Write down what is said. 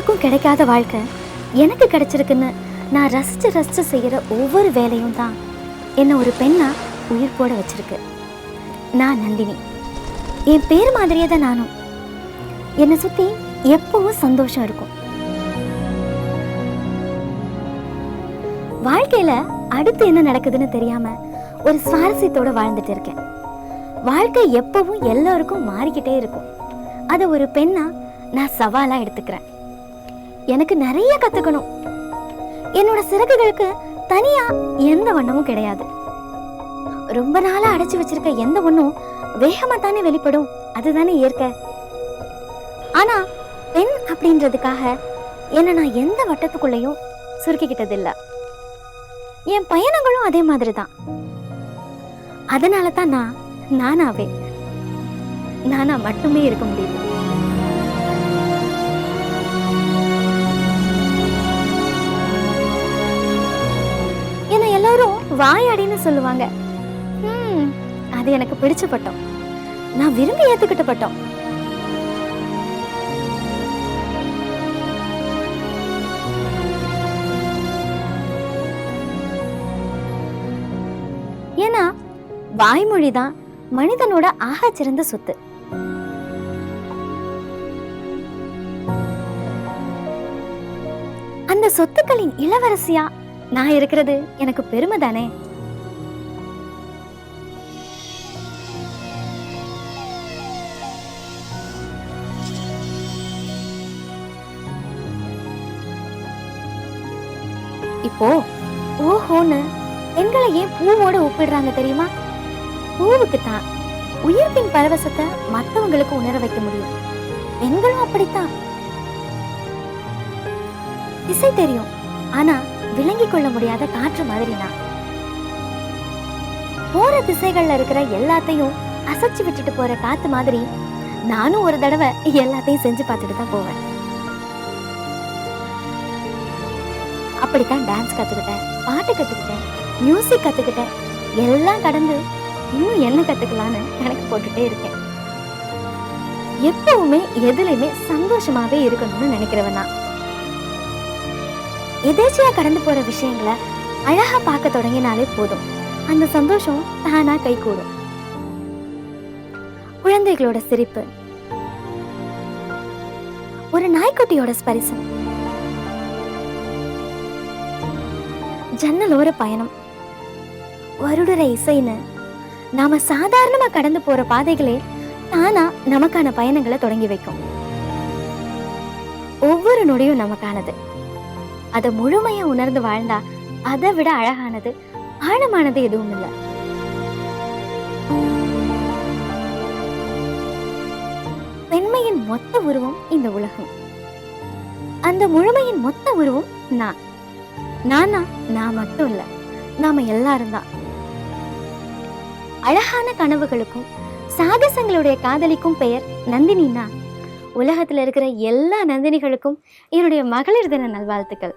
யாருக்கும் கிடைக்காத வாழ்க்கை எனக்கு கிடைச்சிருக்குன்னு நான் ரசிச்சு ரசிச்சு செய்கிற ஒவ்வொரு வேலையும் தான் என்னை ஒரு பெண்ணா உயிர் போட வச்சிருக்கு. நான் நந்தினி. என் பேர் மாதிரியே தான் நானும். என்னை சுற்றி எப்பவும் சந்தோஷம் இருக்கும். வாழ்க்கையில அடுத்து என்ன நடக்குதுன்னு தெரியாம ஒரு சுவாரஸ்யத்தோட வாழ்ந்துட்டு இருக்கேன். வாழ்க்கை எப்பவும் எல்லாருக்கும் மாறிக்கிட்டே இருக்கும். அதை ஒரு பெண்ணா நான் சவாலா எடுத்துக்கிறேன். எனக்கு நிறைய கத்துக்கணும். என்னோட சிறகுகளுக்கு தனியா எந்த வண்ணமும் கிடையாது. ரொம்ப நாளா அடைச்சு வச்சிருக்க எந்த ஒண்ணும் வேகமா தானே வெளிப்படும். அதுதானே இயற்கை. ஆனா பெண் அப்படின்றதுக்காக என்ன நான் எந்த வட்டத்துக்குள்ளேயும் சுருக்கிக்கிட்டது இல்ல. என் பயணங்களும் அதே மாதிரி தான். அதனால தான் நானா மட்டுமே இருக்க முடியுது. என்ன எல்லாரும் வாயாடின்னு சொல்லுவாங்க. அது எனக்கு பிடிச்ச பட்டம். நான் விரும்பி ஏத்துக்கிட்ட பட்டம். ஏன்னா வாய்மொழிதான் மனிதனோட ஆகச்சிறந்த சொத்து. அந்த சொத்துக்களின் இளவரசியா நான் இருக்கிறது எனக்கு பெருமை தானே. இப்போ ஓஹோன்னு பெண்களை ஏன் பூவோட ஒப்பிடுறாங்க தெரியுமா? பூவுக்கு தான் உயிர்ப்பின் பரவசத்தை மற்றவங்களுக்கு உணர வைக்க முடியும். பெண்களும் அப்படித்தான். திசை தெரியும், ஆனா விளங்கிக் கொள்ள முடியாத காற்று மாதிரி நான். போற திசைகள்ல இருக்கிற எல்லாத்தையும் அசைச்சு விட்டுட்டு போற காத்து மாதிரி நானும் ஒரு தடவை எல்லாத்தையும் செஞ்சு பார்த்துட்டு தான் போவேன். அப்படித்தான் டான்ஸ் கத்துக்கிட்டேன், பாட்டு கத்துக்கிட்டேன், மியூசிக் கத்துக்கிட்டேன். எல்லாம் கடந்து இன்னும் என்ன கத்துக்கலான்னு கணக்கு போட்டுட்டே இருக்கேன். எப்பவுமே எதுலையுமே சந்தோஷமாவே இருக்கணும்னு நினைக்கிறவனா. எதேச்சியா கடந்து போற விஷயங்களை அழகா பார்க்க தொடங்கினாலே போதும், அந்த சந்தோஷம் தானா கை கூடும். குழந்தைகளோட சிரிப்பு, ஒரு நாய்க்குட்டியோட ஸ்பரிசம், ஜன்னலோர பயணம், வருடுற இசைன்னு நாம சாதாரணமா கடந்து போற பாதைகளே தானா நமக்கான பயணங்களை தொடங்கி வைக்கும். ஒவ்வொரு நொடியும் நமக்கானது. அதை முழுமையா உணர்ந்து வாழ்ந்தா அதை விட அழகானது ஆழமானது எதுவும் இல்லை. பெண்மையின் மொத்த உருவம் இந்த உலகம். அந்த முழுமையின் மொத்த உருவம் நான் மட்டும் இல்ல, நாம எல்லாரும் தான். அழகான கனவுகளுக்கும் சாகசங்களுடைய காதலிக்கும் பெயர் நந்தினினா உலகத்துல இருக்கிற எல்லா நந்தினிகளுக்கும் என்னுடைய மகளிர் தின நல்வாழ்த்துக்கள்.